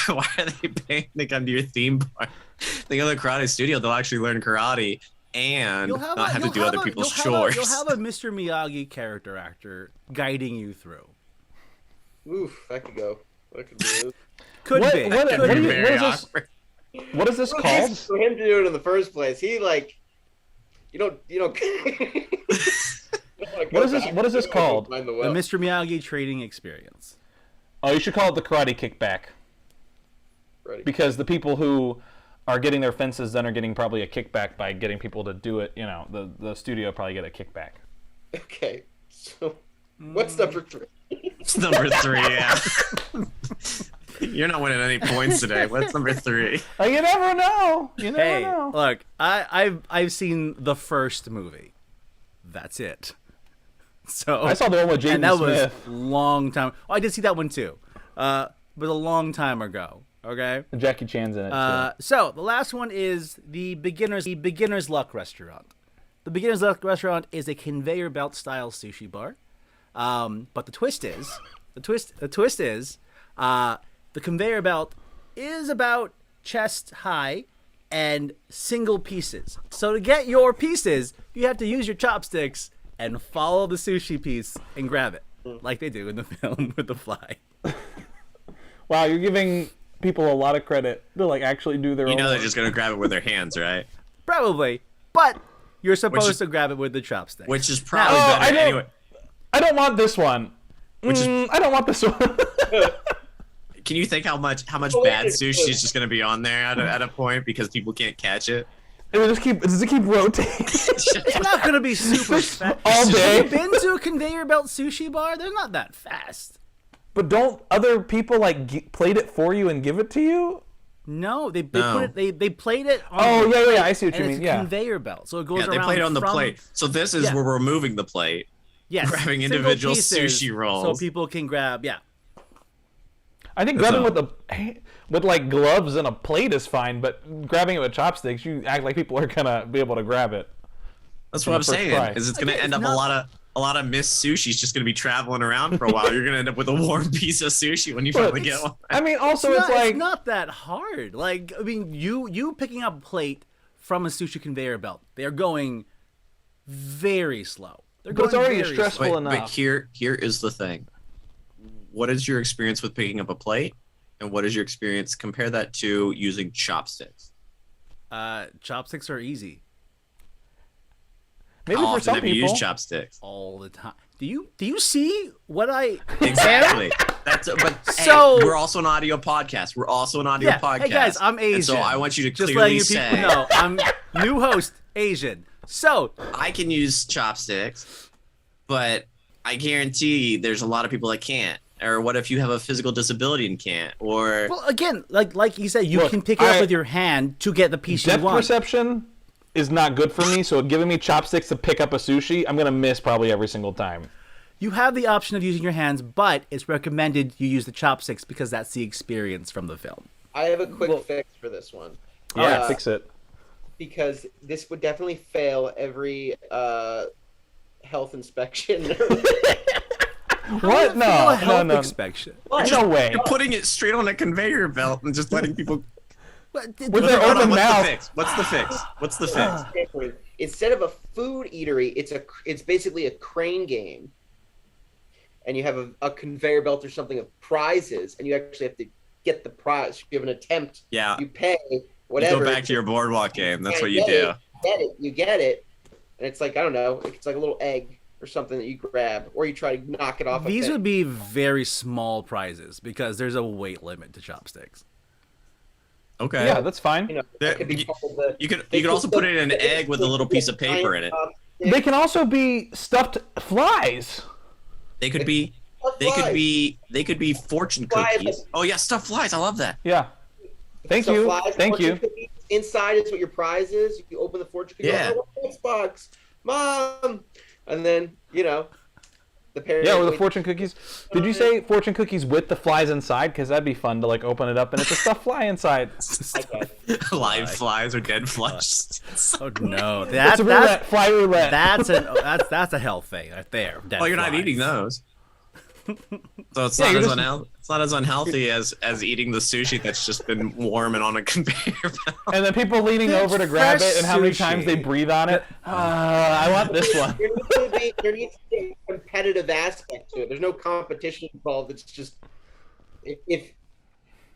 Why are they paying to come to your theme park? They go to the karate studio; they'll actually learn karate and not have to do other people's chores. You'll have a Mr. Miyagi character actor guiding you through. Oof, that could go. Could What- be. what- Could what be. do you- Very is this? awkward. What is this Well, called? For him to do it in the first place, he like, you don't. What is this? What is this called? Find the The well. Mr. Miyagi training experience. Oh, you should call it the karate kickback, Ready. because the people who are getting their fences done are getting probably a kickback by getting people to do it. You know, the studio probably get a kickback. Okay, so what's number 3? It's number 3, yeah. You're not winning any points today. What's number 3? You never know. You never Hey, know. look, I've seen the first movie. That's it. So I saw the one with Jaden and that Smith. was a long time. Oh, I did see that one too. But a long time ago. Okay. Jackie Chan's in it too. So the last one is the beginner's luck restaurant. The beginner's luck restaurant is a conveyor belt style sushi bar. But the twist is the conveyor belt is about chest high and single pieces. So to get your pieces, you have to use your chopsticks and follow the sushi piece and grab it, like they do in the film with the fly. Wow, you're giving people a lot of credit to like actually do their You own. know they're work. just gonna grab it with their hands, right? Probably, but you're supposed is- to grab it with the chopsticks. Which is probably Oh, better I don't- anyway. I don't want this one. I don't want this one. Can you think how much Oh, bad wait, sushi is just gonna be on there at a point because people can't catch it? Does it keep rotating? It's not gonna be super fast. All day. Have you been to a conveyor belt sushi bar? They're not that fast. But don't other people like plate it for you and give it to you? No, they No. put it. They played it. On Oh, the yeah, plate, I see what you and mean, It's a yeah. conveyor belt, so it goes Yeah, around. they plate it on the from- plate. So this is Yeah. where we're moving the plate. Yes, grabbing single individual pieces sushi rolls. so people can grab. Yeah, I think That's grabbing all. with like gloves and a plate is fine, but grabbing it with chopsticks, you act like people are gonna be able to grab it. That's On what I'm the first saying. try. Is it's gonna Again, end it's up not- a lot of missed sushi's just gonna be traveling around for a while. You're gonna end up with a warm piece of sushi when you finally get one. I mean, also it's it's like not that hard. Like, I mean, you picking up a plate from a sushi conveyor belt, they are going very slow. They're But it's going already very stressful slow. But enough. here is the thing. What is your experience with picking up a plate, and what is your experience? Compare that to using chopsticks. Chopsticks are easy maybe How for often some have you people. used chopsticks? all the time. Do you see what I Exactly. But So- hey, we're also an audio podcast. We're also an audio Yeah. podcast. Hey guys, I'm Asian. And so I want you to just clearly letting you say people know I'm new host Asian. So I can use chopsticks, but I guarantee there's a lot of people that can't. Or what if you have a physical disability and can't? Or well, again, like you said, you Look, can pick it up I- with your hand to get the piece you Depth want. perception is not good for me, so giving me chopsticks to pick up a sushi, I'm gonna miss probably every single time. You have the option of using your hands, but it's recommended you use the chopsticks because that's the experience from the film. I have a quick fix for this one. Yeah, fix it. Because this would definitely fail every health inspection. What? No, Fail a health no. inspection. No way. you're putting it straight on a conveyor belt and just letting people. But With their Hold on, open what's mouth. the fix? What's the fix? What's the fix? Instead of a food eatery, it's basically a crane game, and you have a conveyor belt or something of prizes, and you actually have to get the prize. You have an attempt. Yeah. You pay You whatever. go back to your boardwalk game. That's what you get do. You get it, and it's like I don't know. It's like a little egg or something that you grab, or you try to knock it off. These a thing. would be very small prizes because there's a weight limit to chopsticks. Okay. Yeah, that's fine. You know, There- that could be called the. You could they also could put it in an egg with a little piece of paper in it. They can also be stuffed flies. They could be fortune Flies. cookies. Oh yeah, stuffed flies. I love that. Yeah. Thank So you. flies, Thank fortune you. cookies. Inside is what your prize is. You open the fortune cookie. Yeah. Oh, what's box, Mom, and then the parent. Yeah, with the fortune cookies. Did you say fortune cookies with the flies inside? Because that'd be fun to like open it up and it's a stuffed fly inside. Live flies or dead flies. Oh no, It's that's a roulette, fly roulette. that's a health thing right there. dead Oh, you're not flies. eating those. So it's Yeah, not you're as just- it's not as unhealthy as eating the sushi that's just been warm and on a conveyor belt. And then people leaning It's over to grab fresh it and how many sushi. times they breathe on it. I want this one. There needs to be a competitive aspect to it. There's no competition involved. It's if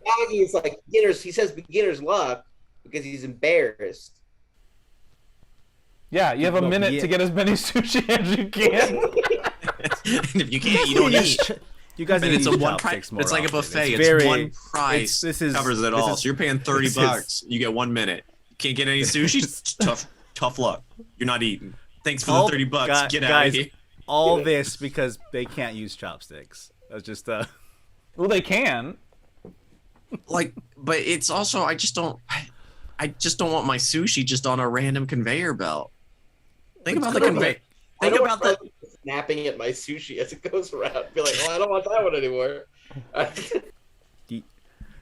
Miyagi is like beginners, he says beginner's luck because he's embarrassed. Yeah, you have a minute to get as many sushi as you can. And if you can't, you don't eat. You guys And need it's to a use one chopsticks price. more It's like a often. buffet. It's It's one price. this is- covers it this all. is- So you're paying $30 bucks. You get 1 minute. Can't get any sushi. Tough luck. You're not eating. Thanks for the $30 bucks. Get out of here. All this because they can't use chopsticks. That's just Well, they can. Like, but it's also I just don't want my sushi just on a random conveyor belt. Think about the conveyor. Think about the snapping at my sushi as it goes around. Be like, well, I don't want that one anymore.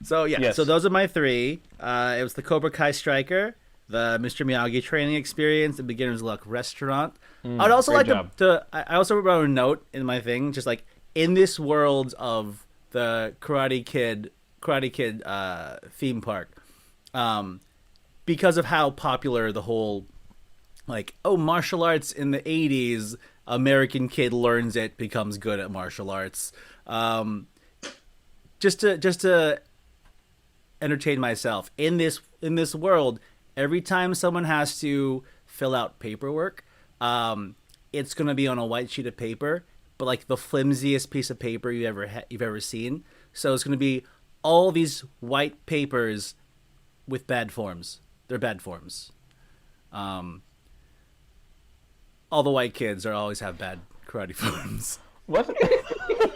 So yeah, Yes. so those are my three. It was the Cobra Kai Striker, the Mr. Miyagi training experience, the Beginner's Luck restaurant. I'd also great like to I also wrote a note in my thing, just like in this world of the Karate Kid theme park, because of how popular the whole martial arts in the 80s, American kid learns it, becomes good at martial arts. Just to entertain myself in this world, every time someone has to fill out paperwork, it's gonna be on a white sheet of paper, but like the flimsiest piece of paper you've ever seen. So it's gonna be all these white papers with bad forms. They're bad forms. All the white kids always have bad karate forms. What?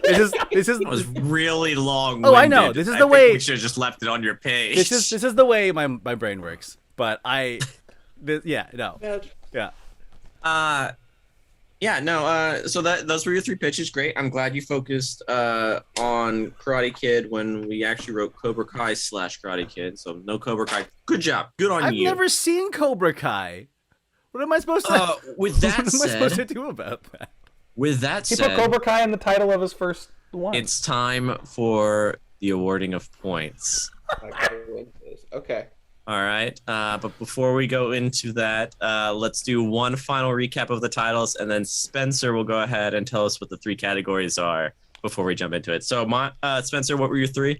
This is It was really long. Oh, I know. This is the way- we should have just left it on your page. this is the way my brain works. But yeah. So those were your three pitches. Great. I'm glad you focused on Karate Kid when we actually wrote Cobra Kai / Karate Kid. So no Cobra Kai. Good job. Good on I've you. never seen Cobra Kai. What am I supposed to? With that what am I supposed to said, do about that? with that He put said, Cobra Kai in the title of his first one. it's time for the awarding of points. Okay. All right. But before we go into that, let's do one final recap of the titles, and then Spencer will go ahead and tell us what the three categories are before we jump into it. So, Spencer, what were your three?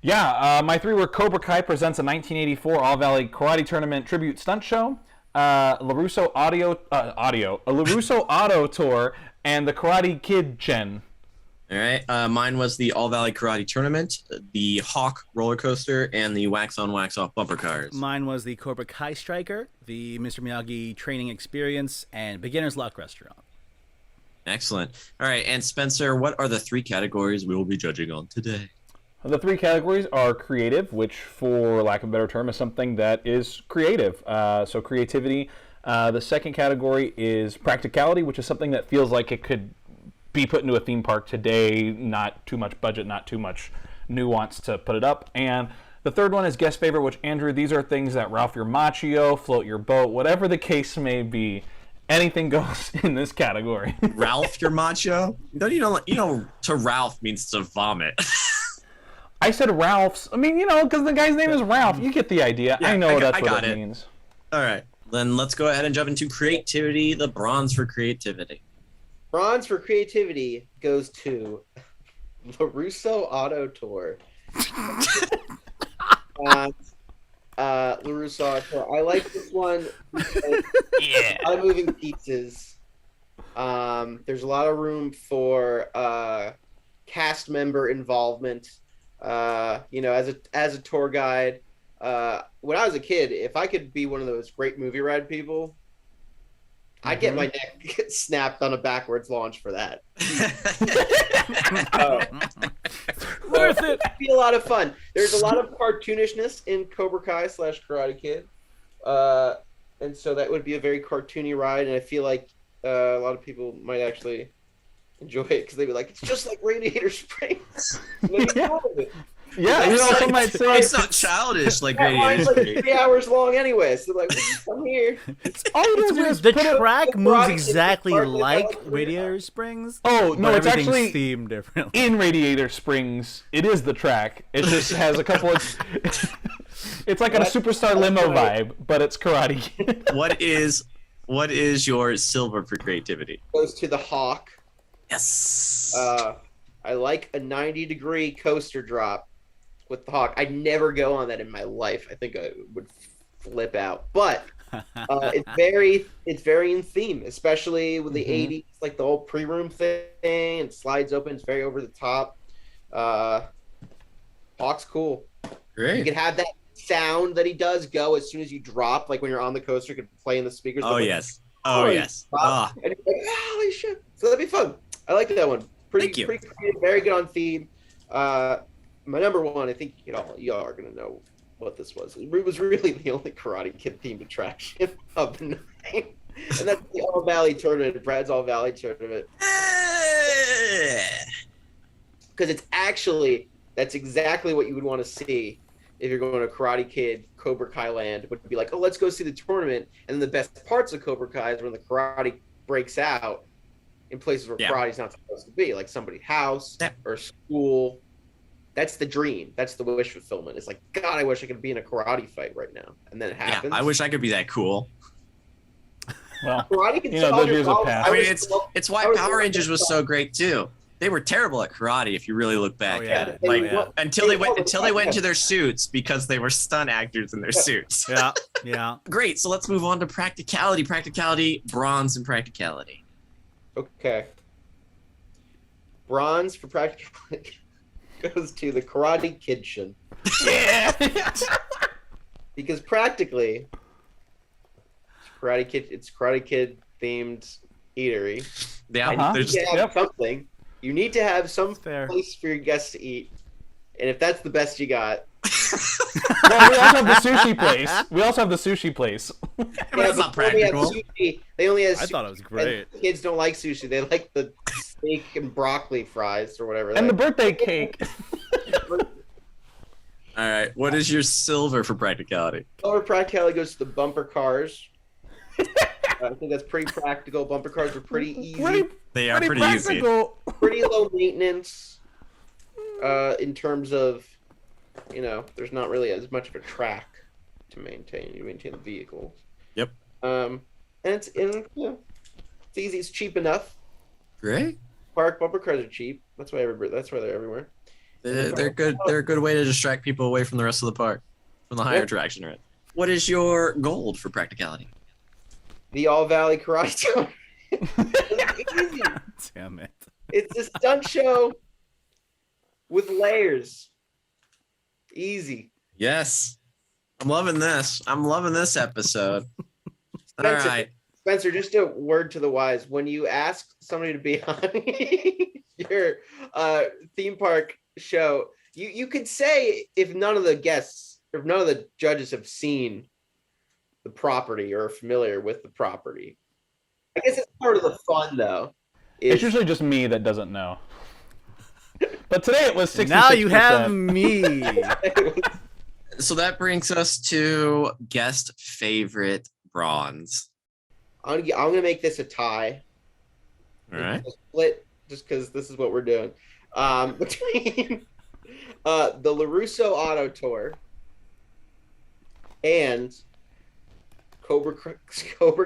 Yeah, my three were Cobra Kai presents a 1984 All Valley Karate Tournament tribute stunt show, Larusso Larusso Auto Tour, and the Karate Kid Gen. All right. Mine was the All Valley Karate Tournament, the Hawk roller coaster, and the wax on, wax off bumper cars. Mine was the Cobra Kai Striker, the Mr. Miyagi training experience, and Beginner's Luck restaurant. Excellent. All right. And Spencer, what are the three categories we will be judging on today? The three categories are creative, which, for lack of a better term, is something that is creative. So creativity. The second category is practicality, which is something that feels like it could be put into a theme park today. Not too much budget, not too much nuance to put it up. And the third one is guest favorite, which, Andrew, these are things that Ralph your Machio, float your boat, whatever the case may be. Anything goes in this category. Ralph your macho? You know, to Ralph means to vomit. I said Ralph's. I mean, because the guy's name is Ralph. You get the idea. Yeah, I know I that's what got it it. means. All right. Then let's go ahead and jump into creativity, the bronze for creativity. Bronze for creativity goes to Larusso Auto Tour. Larusso Auto Tour. I like this one. Yeah. A lot of moving pieces. There's a lot of room for cast member involvement. As a tour guide. When I was a kid, if I could be one of those great movie ride people, I'd get my neck snapped on a backwards launch for that. Worth it. It'd be a lot of fun. There's a lot of cartoonishness in Cobra Kai / Karate Kid. And so that would be a very cartoony ride, and I feel like a lot of people might actually enjoy it because they'd be like, it's just like Radiator Springs. Yeah, some might say It's not childish like That line's like Radiator. 3 hours long anyway, so they're like, I'm here. all you It's do weird. is The put it- track moves Karate Kid exactly part of like that. Radiator Springs. Oh, no, but it's everything's actually themed differently. in Radiator Springs. It is the track. It just has a couple of... It's like a superstar limo vibe, but it's Karate Kid. What is your silver for creativity? Goes to the Hawk. Yes. I like a 90-degree coaster drop with the hawk. I'd never go on that in my life. I think I would flip out. But it's very in theme, especially with the 80s, like the whole pre-room thing. It slides open. It's very over the top. Hawk's cool. Great. You can have that sound that he does go as soon as you drop, like when you're on the coaster, you can play in the speakers. Oh, yes. Oh, yes. And you're like, holy shit. So that'd be fun. I like that one. Pretty creative, very good on theme. My number one, I think y'all are going to know what this was. It was really the only Karate Kid themed attraction of the night. And that's the All Valley Tournament, Brad's All Valley Tournament. Because it's actually, that's exactly what you would want to see if you're going to Karate Kid, Cobra Kai Land. Would be like, oh, let's go see the tournament. And then the best parts of Cobra Kai is when the karate breaks out in places where karate's not supposed to be, like somebody's house or school. That's the dream. That's the wish fulfillment. It's like, God, I wish I could be in a karate fight right now. And then it happens. Yeah, I wish I could be that cool. Well, those years have passed. I mean, it's why Power Rangers was so great too. They were terrible at karate if you really look back at it. Like until they went into their suits because they were stunt actors in their suits. Yeah. Great. So let's move on to practicality. Practicality, bronze, and practicality. Okay. Bronze for practicality goes to the Karate Kidshin. Yeah. Because practically, it's Karate Kid themed eatery. Yeah, there's something. You need to have some fair. place for your guests to eat, and if that's the best you got. Well, we also have the sushi place. That's not practical. They only have. I thought it was great. Kids don't like sushi. They like the steak and broccoli fries or whatever. And the birthday cake. All right. What is your silver for practicality? Silver practicality goes to the bumper cars. I think that's pretty practical. Bumper cars are pretty easy. They are pretty easy. Pretty low maintenance in terms of, there's not really as much of a track to maintain. You maintain the vehicle. Yep. And it's easy. It's cheap enough. Great. Park bumper cars are cheap. That's why they're everywhere. They're good. They're a good way to distract people away from the rest of the park, from the higher attraction rate. What is your gold for practicality? The All Valley Karate Tour. Easy. Damn it. It's a stunt show with layers. Easy. Yes. I'm loving this. I'm loving this episode. All right. Spencer, just a word to the wise. When you ask somebody to be on your theme park show, you could say if none of the judges have seen the property or are familiar with the property. I guess it's part of the fun, though. It's usually just me that doesn't know. But today it was 66%. Now you have me. So that brings us to guest favorite bronze. I'm gonna make this a tie. All right. A split, just because this is what we're doing. Between the Larusso Auto Tour and Cobra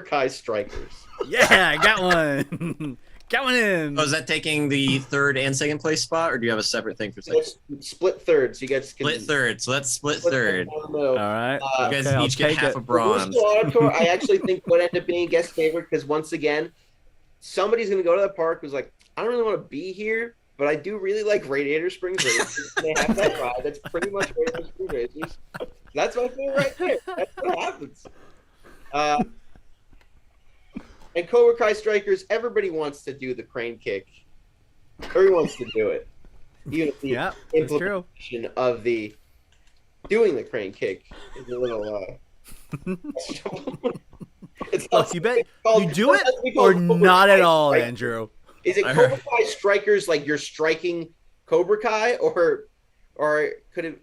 Kai Strikers. Yeah, I got one. Got one in. Oh, is that taking the third and second place spot, or do you have a separate thing for second? Split third, so you guys can split third. So let's split third. All right. You guys each get half a bronze. Auto Tour, I actually think would end up being guest favorite because once again, somebody's gonna go to the park who's like, I don't really want to be here, but I do really like Radiator Springs Racers. They have that ride. That's pretty much Radiator Springs Racers. That's my favorite right there. That's what happens. And Cobra Kai Strikers, everybody wants to do the crane kick. Everyone wants to do it. Even if the implementation of the doing the crane kick is a little Look, you bet you do it or not at all, Andrew. Is it Cobra Kai Strikers like you're striking Cobra Kai, or could it,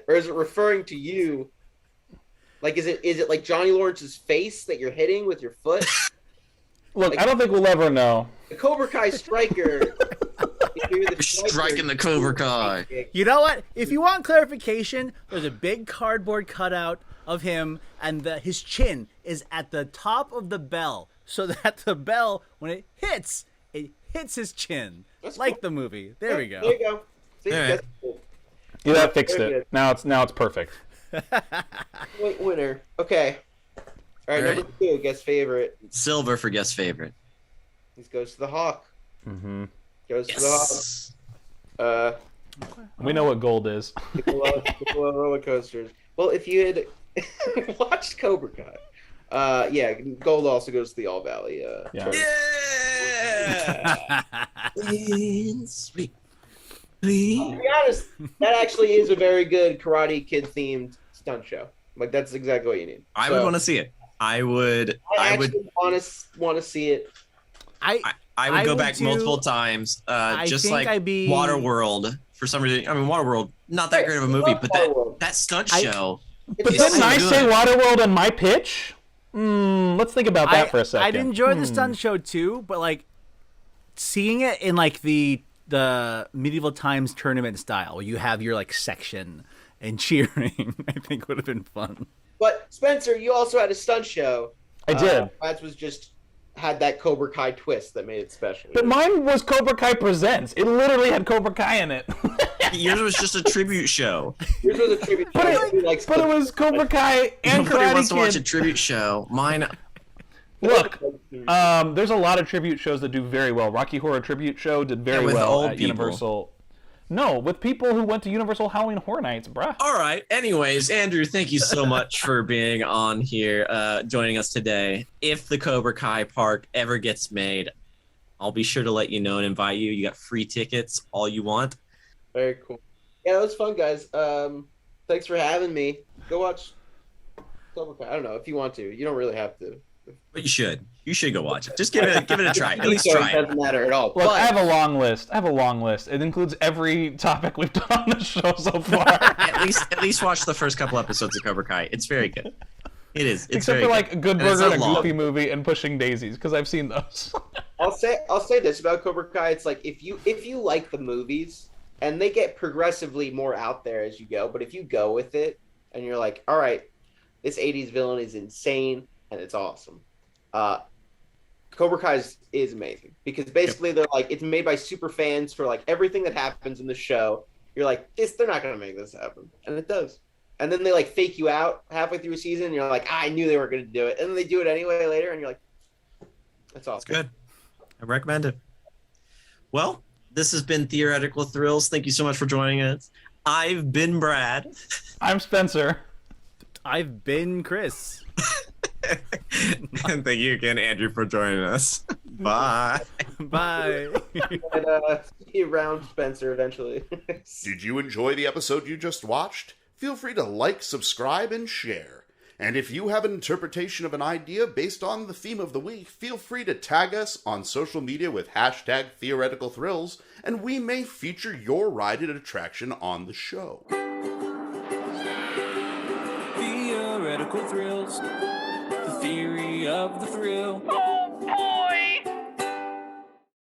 or is it referring to you? Like, is it like Johnny Lawrence's face that you're hitting with your foot? Look, I don't think we'll ever know. The Cobra Kai Striker. You're striking the Cobra Kai. You know what? If you want clarification, there's a big cardboard cutout of him, and his chin is at the top of the bell, so that the bell, when it hits his chin. Like the movie. There we go. There you go. See, All right. that's cool. Yeah, that fixed Very it. Now it's perfect. Winner. Okay. All right, All right. number 2, guest favorite. Silver for guest favorite. This goes to the Hawk. Mm-hmm. Goes to the Hawk. Yes. We know what gold is. Piccolo roller coasters. Well, if you had watched Cobra Kai, yeah, gold also goes to the All Valley. Yeah. Yeah. Sweet. To be honest, that actually is a very good Karate Kid themed stunt show. Like that's exactly what you need. I would want to see it. I would want to see it. I would I go would back too. multiple times. Just think like I'd be- Waterworld for some reason. I mean, Waterworld, not that great of a movie, but that stunt show. But It's didn't I good. say Waterworld in my pitch? Let's think about that for a second. I'd enjoy the stunt show too, but like seeing it in like the medieval times tournament style, where you have your like section and cheering, I think would have been fun. But Spencer, you also had a stunt show. I did. That was just had that Cobra Kai twist that made it special. But mine was Cobra Kai Presents. It literally had Cobra Kai in it. Yours was just a tribute show. Yours was a tribute show. But Nobody likes it was Cobra Kai and Nobody Karate wants to watch a Kid. tribute show. Mine. Look, there's a lot of tribute shows that do very well. Rocky Horror Tribute Show did very with well old at people. Universal. No, with people who went to Universal Halloween Horror Nights, bruh. All right. Anyways, Andrew, thank you so much for being on here, joining us today. If the Cobra Kai park ever gets made, I'll be sure to let you know and invite you. You got free tickets, all you want. Very cool. Yeah, it was fun, guys. Thanks for having me. Go watch Cobra Kai. I don't know if you want to. You don't really have to. But you should. You should go watch it. Just give it a try. At least So try it it. doesn't matter at all. Look, But I have a long list. It includes every topic we've done on the show so far. At least watch the first couple episodes of Cobra Kai. It's very good. It is. It's Except very for like good. Good And it's Burger and a not long. Goofy movie and Pushing Daisies, because I've seen those. I'll say this about Cobra Kai. It's like if you like the movies, and they get progressively more out there as you go, but if you go with it and you're like, all right, this 80s villain is insane and it's awesome. Cobra Kai is amazing because basically they're like, it's made by super fans for like everything that happens in the show. You're like, they're not going to make this happen. And it does. And then they like fake you out halfway through a season and you're like, I knew they weren't going to do it. And then they do it anyway later and you're like, that's awesome. It's good. I recommend it. Well, this has been Theoretical Thrills. Thank you so much for joining us. I've been Brad. I'm Spencer. I've been Chris. And thank you again, Andrew, for joining us. Bye. Bye. And see you around, Spencer, eventually. Did you enjoy the episode you just watched? Feel free to like, subscribe, and share. And if you have an interpretation of an idea based on the theme of the week, feel free to tag us on social media with hashtag Theoretical Thrills, and we may feature your ride and attraction on the show. Theoretical thrills, the theory of the thrill.